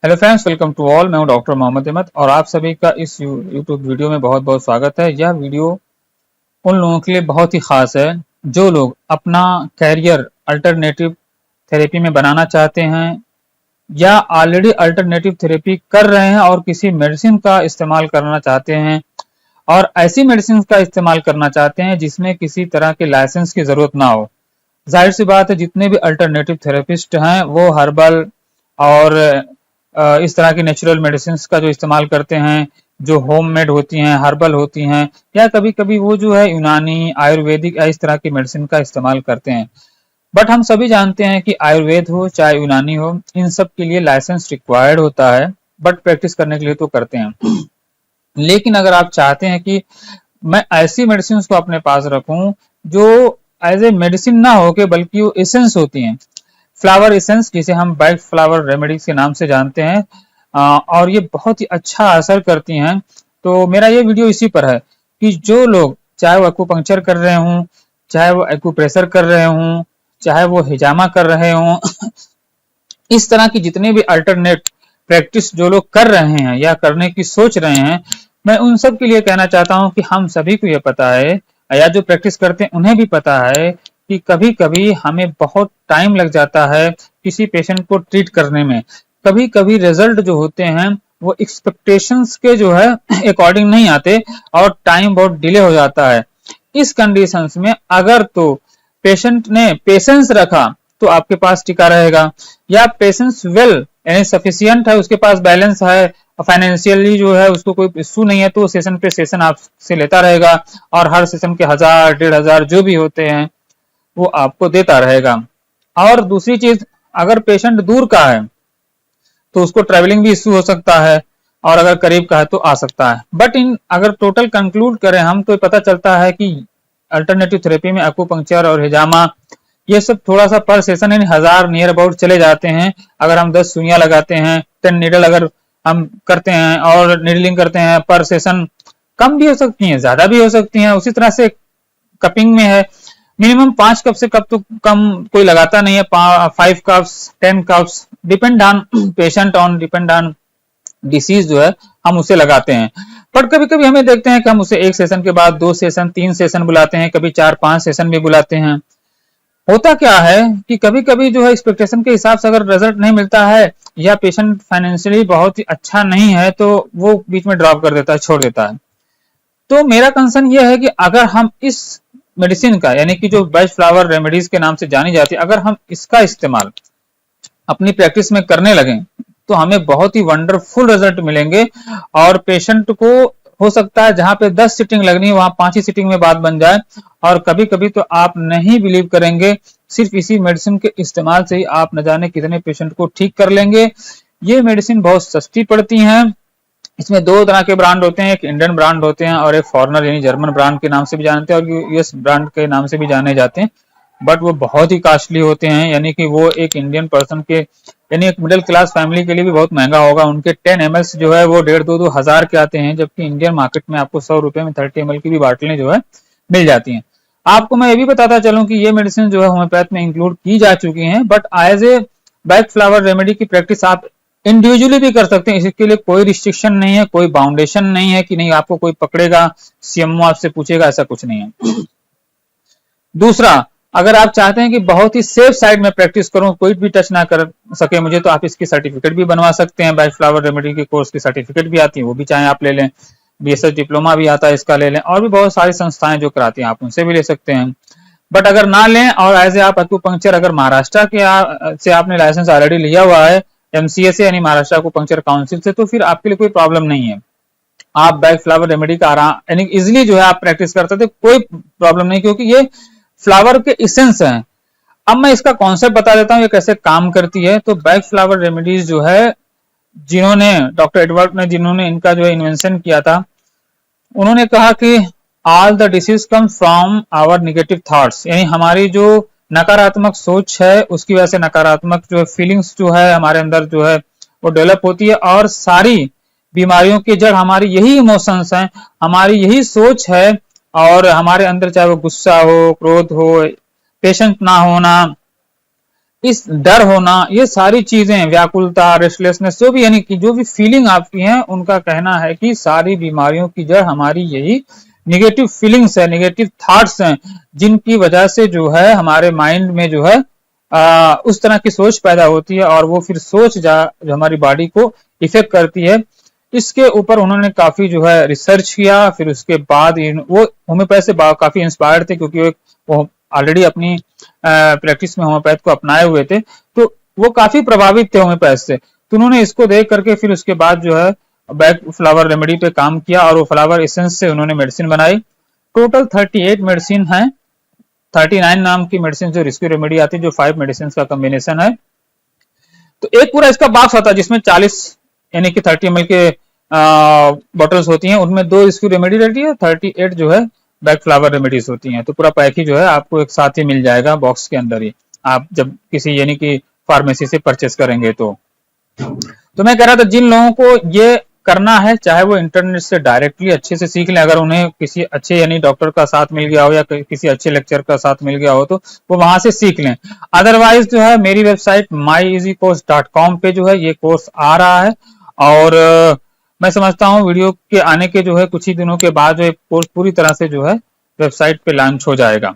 Hello friends, welcome to all. मैं हूं doctor Mohammad Ahmad और आप सभी का इस यूट्यूब वीडियो में बहुत बहुत स्वागत है। यह वीडियो उन लोगों के लिए बहुत ही खास है जो लोग अपना कैरियर अल्टरनेटिव थेरेपी में बनाना चाहते हैं या ऑलरेडी अल्टरनेटिव थेरेपी कर रहे हैं और किसी मेडिसिन का इस्तेमाल करना चाहते हैं और ऐसी मेडिसिन का इस्तेमाल करना चाहते हैं जिसमें किसी तरह के लाइसेंस की जरूरत ना हो। जाहिर सी बात है, जितने भी अल्टरनेटिव थेरेपिस्ट हैं वो हर्बल और इस तरह की नेचुरल मेडिसिन का जो इस्तेमाल करते हैं, जो होममेड होती हैं, हर्बल होती हैं, या कभी कभी वो जो है यूनानी आयुर्वेदिक या इस तरह की मेडिसिन का इस्तेमाल करते हैं। बट हम सभी जानते हैं कि आयुर्वेद हो चाहे यूनानी हो, इन सब के लिए लाइसेंस रिक्वायर्ड होता है, बट प्रैक्टिस करने के लिए तो करते हैं। लेकिन अगर आप चाहते हैं कि मैं ऐसी मेडिसिन को अपने पास रखूं जो एज ए मेडिसिन ना होके बल्कि वो एसेंस होती हैं, फ्लावर एसेंस जिसे हम बैक फ्लावर रेमेडीज के नाम से जानते हैं, और ये बहुत ही अच्छा असर करती हैं। तो मेरा ये वीडियो इसी पर है कि जो लोग चाहे वो एक्यूपंक्चर कर रहे हों, चाहे वो एक्यूप्रेशर कर रहे हों, चाहे वो हिजामा कर रहे हों, इस तरह की जितने भी अल्टरनेट प्रैक्टिस जो लोग कर रहे हैं या करने की सोच रहे हैं, मैं उन सब के लिए कहना चाहता हूं कि हम सभी को ये पता है या जो प्रैक्टिस करते हैं उन्हें भी पता है कि कभी कभी हमें बहुत टाइम लग जाता है किसी पेशेंट को ट्रीट करने में। कभी कभी रिजल्ट जो होते हैं वो एक्सपेक्टेशंस के जो है अकॉर्डिंग नहीं आते और टाइम बहुत डिले हो जाता है। इस कंडीशंस में अगर तो पेशेंट ने पेशेंस रखा तो आपके पास टिका रहेगा, या पेशेंस वेल यानी सफिशियंट है, उसके पास बैलेंस है, फाइनेंशियली जो है उसको कोई इशू नहीं है, तो सेशन पे सेशन आपसे लेता रहेगा और हर सेशन के 1000 1500 जो भी होते हैं वो आपको देता रहेगा। और दूसरी चीज, अगर पेशेंट दूर का है तो उसको ट्रेवलिंग भी इशू हो सकता है और अगर करीब का है तो आ सकता है। बट इन अगर टोटल कंक्लूड करें हम तो पता चलता है कि अल्टरनेटिव थेरेपी में एक्यूपंक्चर और हिजामा ये सब थोड़ा सा पर सेशन यानी 1000 नियर अबाउट चले जाते हैं। अगर हम 10 सुइयां लगाते हैं, 10 नीडल अगर हम करते हैं और नीडलिंग करते हैं पर सेशन, कम भी हो सकती हैं, ज्यादा भी हो सकती हैं। उसी तरह से कपिंग में है, मिनिमम 5 कप से कप तो कम कोई लगाता नहीं है, 5 cups 10 cups depend on patient on depend on disease जो है हम उसे लगाते हैं। पर कभी कभी हमें देखते हैं कि हम उसे एक सेशन के बाद 2 सेशन 3 सेशन बुलाते हैं, कभी 4 5 सेशन भी बुलाते हैं। होता क्या है कि कभी कभी जो है एक्सपेक्टेशन के हिसाब से अगर रिजल्ट नहीं मिलता है या पेशेंट फाइनेंशियली बहुत ही अच्छा नहीं है तो वो बीच में ड्रॉप कर देता है, छोड़ देता है। तो मेरा कंसर्न ये है कि अगर हम इस मेडिसिन का यानी कि जो बेस्ट फ्लावर रेमेडीज के नाम से जानी जाती है, अगर हम इसका इस्तेमाल अपनी प्रैक्टिस में करने लगे तो हमें बहुत ही वंडरफुल रिजल्ट मिलेंगे और पेशेंट को हो सकता है जहां पे 10 सीटिंग लगनी है वहां 5 ही सीटिंग में बात बन जाए। और कभी कभी तो आप नहीं बिलीव करेंगे, सिर्फ इसी मेडिसिन के इस्तेमाल से ही आप न जाने कितने पेशेंट को ठीक कर लेंगे। ये मेडिसिन बहुत सस्ती पड़ती हैं। इसमें 2 तरह के ब्रांड होते हैं, एक इंडियन ब्रांड होते हैं और एक फॉरनर यानी जर्मन ब्रांड के नाम से भी जानते हैं और यूएस ब्रांड के नाम से भी जाने जाते हैं। बट वो बहुत ही कॉस्टली होते हैं, यानी कि वो एक इंडियन पर्सन के यानी एक मिडिल क्लास फैमिली के लिए भी बहुत महंगा होगा। उनके 10 ml जो है वो 1.5 2 हजार के आते हैं, जबकि इंडियन मार्केट में आपको 100 रुपए में 30 ml की भी बाटलें जो है मिल जाती हैं। आपको मैं ये भी बताता चलूं कि ये मेडिसिन जो है होम्योपैथ में इंक्लूड की जा चुकी हैं, but as a Bach flower remedy की प्रैक्टिस आप इंडिविजुअली भी कर सकते हैं। इसके लिए कोई रिस्ट्रिक्शन नहीं है, कोई बाउंडेशन नहीं है कि नहीं आपको कोई पकड़ेगा, सीएमओ आपसे पूछेगा, ऐसा कुछ नहीं है। दूसरा, अगर आप चाहते हैं कि बहुत ही सेफ साइड में प्रैक्टिस करूं, कोई भी टच ना कर सके मुझे, तो आप इसकी सर्टिफिकेट भी बनवा सकते हैं। बैक फ्लावर रेमेडी के कोर्स की सर्टिफिकेट भी आती है, वो भी चाहे आप ले लें। बीएसएस डिप्लोमा भी आता है, इसका ले लें। और भी बहुत सारी संस्थाएं जो कराती हैं आप उनसे भी ले सकते हैं। बट अगर ना लें और एज ए आप एक्यूपंक्चर अगर महाराष्ट्र के से आपने लाइसेंस ऑलरेडी लिया हुआ है एमसीए से यानी महाराष्ट्र एक्यूपंक्चर काउंसिल से, तो फिर आपके लिए कोई प्रॉब्लम नहीं है। आप बैक फ्लावर रेमेडी का आराम यानी इजिली जो है आप प्रैक्टिस कर सकते, कोई प्रॉब्लम नहीं, क्योंकि ये फ्लावर के इसेंस हैं। अब मैं इसका कॉन्सेप्ट बता देता हूं ये कैसे काम करती है। तो बैक फ्लावर रेमेडीज जो है, जिन्होंने डॉक्टर एडवर्ड ने जिन्होंने इनका जो है इन्वेंशन किया था, उन्होंने कहा कि all the disease come from our negative thoughts, यानी हमारी जो नकारात्मक सोच है उसकी वजह से नकारात्मक जो फीलिंग्स जो है हमारे अंदर जो है वो डेवलप होती है। और सारी बीमारियों की जड़ हमारी यही इमोशंस हैं, हमारी यही सोच है। और हमारे अंदर चाहे वो गुस्सा हो, क्रोध हो, पेशेंस ना होना, इस डर होना, ये सारी चीजें, व्याकुलता, रेस्टलेसनेस, जो भी यानी कि जो भी फीलिंग आपकी है, उनका कहना है कि सारी बीमारियों की जड़ हमारी यही निगेटिव फीलिंग्स है, निगेटिव थॉट्स हैं, जिनकी वजह से जो है हमारे माइंड में जो है उस तरह की सोच पैदा होती है, और वो फिर सोच जो हमारी बॉडी को इफेक्ट करती है। इसके ऊपर उन्होंने काफी जो है रिसर्च किया, फिर उसके बाद वो होम्योपैथ से काफी इंस्पायर्ड थे, क्योंकि वो ऑलरेडी अपनी प्रैक्टिस में होम्योपैथ को अपनाए हुए थे, तो वो काफी प्रभावित थे होम्योपैथ से। तो उन्होंने इसको देख करके फिर उसके बाद जो है बैक फ्लावर रेमेडी पे काम किया, और वो फ्लावर एसेंस से उन्होंने मेडिसिन बनाई। टोटल 38 मेडिसिन है, 39 नाम की मेडिसिन जो रेस्क्यू रेमेडी आती है, जो 5 मेडिसिन का कॉम्बिनेशन है। तो एक पूरा इसका बॉक्स आता है जिसमें 40 यानी कि 30 ml के बॉटल्स होती हैं, उनमें 2 रेस्क्यू रेमेडी रहती है, 38 जो है बैक फ्लावर रेमेडीज होती हैं। तो पूरा पैक ही जो है आपको एक साथ ही मिल जाएगा बॉक्स के अंदर ही, आप जब किसी यानी कि फार्मेसी से परचेस करेंगे तो मैं कह रहा था जिन लोगों को ये करना है, चाहे वो इंटरनेट से डायरेक्टली अच्छे से सीख लें, अगर उन्हें किसी अच्छे यानी डॉक्टर का साथ मिल गया हो या किसी अच्छे लेक्चर का साथ मिल गया हो, तो वो वहां से सीख लें। अदरवाइज जो है मेरी वेबसाइट myeasycourse.com पे जो है ये कोर्स आ रहा है, और मैं समझता हूँ वीडियो के आने के जो है कुछ ही दिनों के बाद जो है कोर्स पूरी तरह से जो है वेबसाइट पे लॉन्च हो जाएगा।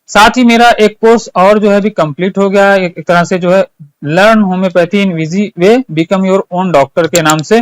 साथ ही मेरा एक कोर्स और जो है अभी कंप्लीट हो गया है, एक तरह से जो है learn homeopathy in easy way become your own doctor के नाम से।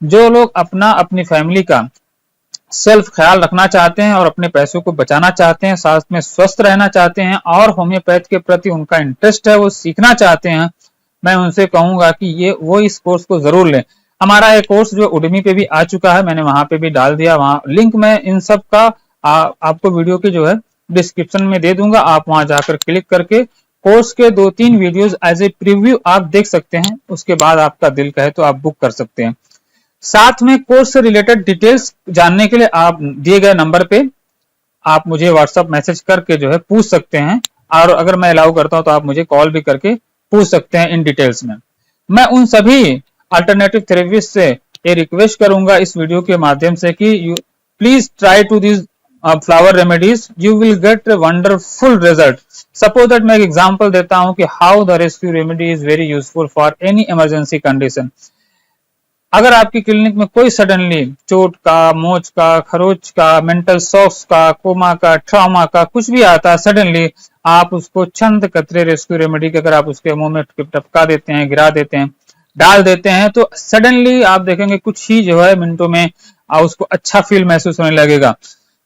जो लोग अपनी फैमिली का सेल्फ ख्याल रखना चाहते हैं और अपने पैसों को बचाना चाहते हैं, साथ में स्वस्थ रहना चाहते हैं, और होम्योपैथ के प्रति उनका इंटरेस्ट है, वो सीखना चाहते हैं, मैं उनसे कहूंगा कि वो इस कोर्स को जरूर लें। हमारा एक कोर्स जो उडमी पे भी आ चुका है, मैंने वहां पे भी डाल दिया, वहां लिंक मैं इन सब का आपको वीडियो के जो है डिस्क्रिप्शन में दे दूंगा। आप वहां जाकर क्लिक करके कोर्स के 2-3 वीडियोस एज ए प्रीव्यू आप देख सकते हैं, उसके बाद आपका दिल कहे तो आप बुक कर सकते हैं। साथ में कोर्स से रिलेटेड डिटेल्स जानने के लिए आप दिए गए नंबर पे आप मुझे व्हाट्सएप मैसेज करके जो है पूछ सकते हैं, और अगर मैं अलाउ करता हूं तो आप मुझे कॉल भी करके पूछ सकते हैं इन डिटेल्स में। मैं उन सभी अल्टरनेटिव थेरेपिस्ट से ये रिक्वेस्ट करूंगा इस वीडियो के माध्यम से कि you please try to this flower remedies, you will get wonderful result. Suppose that मैं एक एग्जांपल देता हूं कि how the rescue remedy is very useful for any emergency condition. अगर आपकी क्लिनिक में कोई सडनली चोट का, मोच का, खरोच का, मेंटल शॉक्स का, कोमा का, ट्रॉमा का कुछ भी आता है सडनली, आप उसको चंद कतरे रेस्क्यू रेमेडी के अगर आप उसके मुंह में टपका देते हैं, गिरा देते हैं, डाल देते हैं, तो सडनली आप देखेंगे कुछ ही जो है मिनटों में उसको अच्छा फील महसूस होने लगेगा।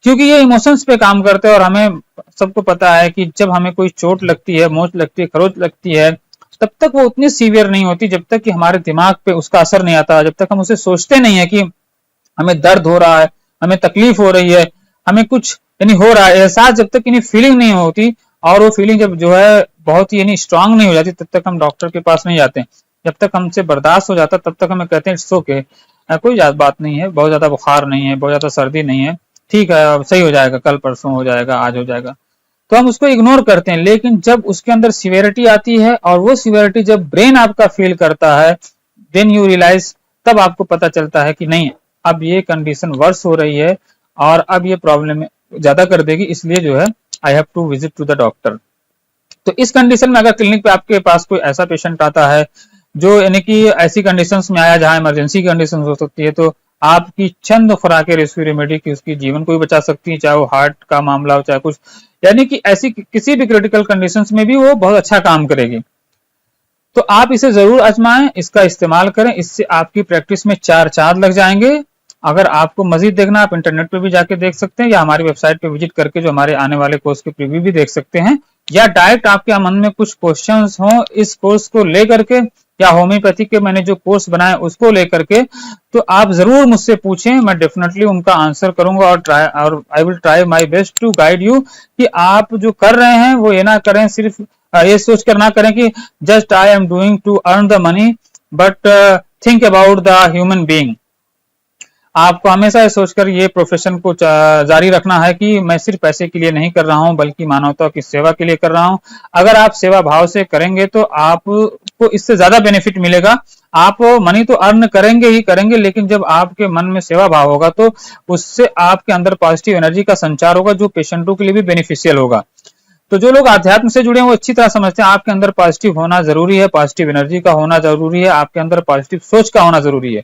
क्योंकि ये इमोशंस पे काम करते हैं, और हमें सबको पता है कि जब हमें कोई चोट लगती है, मोच लगती है, खरोच लगती है, तब तक वो उतनी सीवियर नहीं होती जब तक कि हमारे दिमाग पे उसका असर नहीं आता, जब तक हम उसे सोचते नहीं है कि हमें दर्द हो रहा है, हमें तकलीफ हो रही है, हमें कुछ यानी हो रहा है एहसास, जब तक यानी फीलिंग नहीं होती, और वो फीलिंग जब जो है बहुत ही यानी स्ट्रांग नहीं हो जाती, तब तक हम डॉक्टर के पास नहीं जाते। जब तक हमसे बर्दाश्त हो जाता तब तक हमें कहते हैं इट्स ओके, कोई बात नहीं है, बहुत ज्यादा बुखार नहीं है, बहुत ज्यादा सर्दी नहीं है, ठीक है सही हो जाएगा, कल परसों हो जाएगा, आज हो जाएगा, तो हम उसको इग्नोर करते हैं। लेकिन जब उसके अंदर सिवियरिटी आती है, और वो सिवियरिटी जब ब्रेन आपका फील करता है, देन यू रियलाइज, तब आपको पता चलता है कि नहीं अब ये कंडीशन वर्स हो रही है, और अब ये प्रॉब्लम ज्यादा कर देगी, इसलिए जो है I have to visit to the doctor. तो इस कंडीशन में अगर क्लिनिक पे आपके पास कोई ऐसा पेशेंट आता है जो यानी कि ऐसी कंडीशंस में आया जहां इमरजेंसी कंडीशन हो सकती है, तो आपकी चंद खुराकें रेस्क्यू रेमेडी की उसकी जीवन को भी बचा सकती है, चाहे वो हार्ट का मामला हो, चाहे कुछ, यानी कि ऐसी किसी भी क्रिटिकल कंडीशंस में भी वो बहुत अच्छा काम करेगी। तो आप इसे जरूर आजमाएं, इसका इस्तेमाल करें, इससे आपकी प्रैक्टिस में 4 चांद लग जाएंगे। अगर आपको मजीद देखना, आप इंटरनेट पे भी जाके देख सकते हैं, या हमारी वेबसाइट पे विजिट करके जो हमारे आने वाले कोर्स के प्रीव्यू भी देख सकते हैं, या डायरेक्ट आपके मन में कुछ क्वेश्चंस हो इस कोर्स को लेकर के, या होम्योपैथी के मैंने जो कोर्स बनाया उसको लेकर के, तो आप जरूर मुझसे पूछें, मैं डेफिनेटली उनका आंसर करूंगा, और I will try my best to guide you कि आप जो कर रहे हैं वो ये ना करें, सिर्फ ये सोच कर ना करें कि just I am doing to earn the money, but think about the human being. आपको हमेशा ये सोचकर ये प्रोफेशन को जारी रखना है कि मैं सिर्फ पैसे के लिए नहीं कर रहा हूं, बल्कि मानवता की सेवा के लिए कर रहा हूं। अगर आप सेवा भाव से करेंगे तो आपको इससे ज्यादा बेनिफिट मिलेगा। आप मनी तो अर्न करेंगे ही करेंगे, लेकिन जब आपके मन में सेवा भाव होगा तो उससे आपके अंदर पॉजिटिव एनर्जी का संचार होगा, जो पेशेंटों के लिए भी बेनिफिशियल होगा। तो जो लोग अध्यात्म से जुड़े हैं वो अच्छी तरह समझते हैं आपके अंदर पॉजिटिव होना जरूरी है, पॉजिटिव एनर्जी का होना जरूरी है, आपके अंदर पॉजिटिव सोच का होना जरूरी है।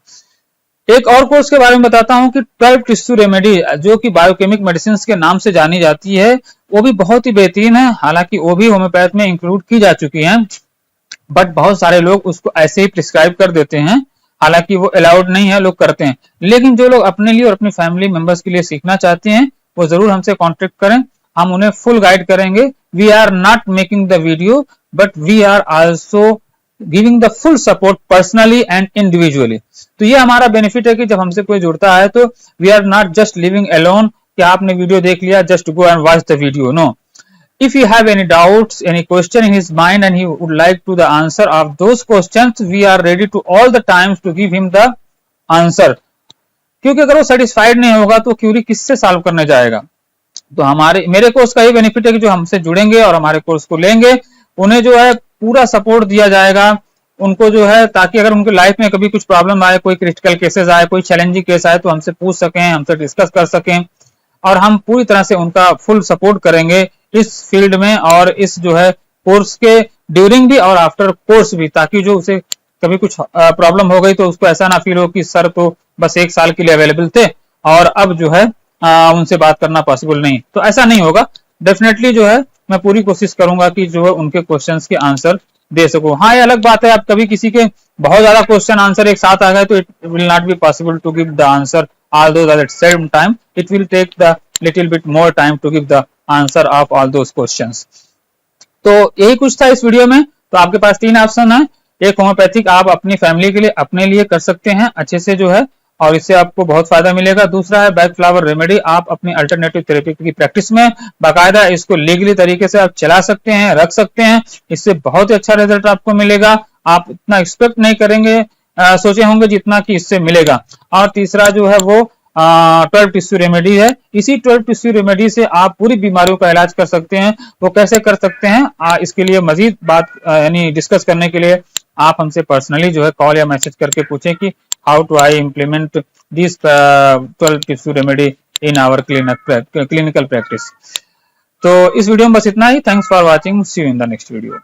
एक और कोर्स के बारे में बताता हूं कि 12 टिश्यू रेमेडी, जो कि बायोकेमिक मेडिसिन के नाम से जानी जाती है, वो भी बहुत ही बेहतरीन है। हालांकि वो भी होम्योपैथ में इंक्लूड की जा चुकी है, बट बहुत सारे लोग उसको ऐसे ही प्रिस्क्राइब कर देते हैं, हालांकि वो अलाउड नहीं है, लोग करते हैं। लेकिन जो लोग अपने लिए और अपनी फैमिली मेंबर्स के लिए सीखना चाहते हैं वो जरूर हमसे कांटेक्ट करें, हम उन्हें फुल गाइड करेंगे। We are not making the video but we are also giving the full support personally and individually. तो ये हमारा बेनिफिट है कि जब हमसे कोई जुड़ता है तो we are not just living alone कि आपने वीडियो देख लिया, just go and watch the video, no. If you have any doubts, any question in his mind and he would like to the answer of those questions, we are ready to all the times to give him the answer. क्योंकि अगर वो satisfied नहीं होगा तो Curie किससे solve करने जाएगा। तो मेरे कोर्स का ये बेनिफिट है कि जो हमसे जुड़ेंगे और हमारे कोर्स को लेंगे उन्हें जो है पूरा सपोर्ट दिया जाएगा, उनको जो है, ताकि अगर उनकी लाइफ में कभी कुछ प्रॉब्लम आए, कोई क्रिटिकल केसेस आए, कोई चैलेंजिंग केस आए तो हमसे पूछ सकें, हमसे डिस्कस कर सकें और हम पूरी तरह से उनका फुल सपोर्ट करेंगे इस फील्ड में और इस जो है कोर्स के ड्यूरिंग भी और आफ्टर कोर्स भी, ताकि जो उसे कभी कुछ प्रॉब्लम हो गई तो उसको ऐसा ना फील हो कि सर तो बस 1 साल के लिए अवेलेबल थे और अब जो है उनसे बात करना पॉसिबल नहीं। तो ऐसा नहीं होगा, डेफिनेटली जो है मैं पूरी कोशिश करूंगा कि जो है उनके क्वेश्चंस के आंसर दे सकूं। हाँ, ये अलग बात है, आप कभी किसी के बहुत ज्यादा क्वेश्चन आंसर एक साथ आ गए तो it will not be possible to give the answer although that at same time it will take the little bit more time to give the answer of all those questions. तो यही कुछ था इस वीडियो में। तो आपके पास 3 option है, एक होम्योपैथिक आप अपनी फैमिली के लिए अपने लिए कर सकते हैं अच्छे से जो है और इससे आपको बहुत फायदा मिलेगा। दूसरा है बैक फ्लावर रेमेडी, आप अपनी अल्टरनेटिव थेरेपी की प्रैक्टिस में बाकायदा इसको लीगली तरीके से आप चला सकते हैं, रख सकते हैं, इससे बहुत ही अच्छा रिजल्ट आपको मिलेगा। आप इतना एक्सपेक्ट नहीं करेंगे, सोचे होंगे जितना कि इससे मिलेगा। और तीसरा जो है वो 12 टिश्यू रेमेडी है। इसी 12 टिश्यू रेमेडी से आप पूरी बीमारियों का इलाज कर सकते हैं। वो कैसे कर सकते हैं, इसके लिए मजीद बात यानी डिस्कस करने के लिए आप हमसे पर्सनली जो है कॉल या मैसेज करके पूछें कि how to I implement this 12 tissue remedy in our clinical practice. तो इस वीडियो में बस इतना ही। Thanks for watching, see you in the next video.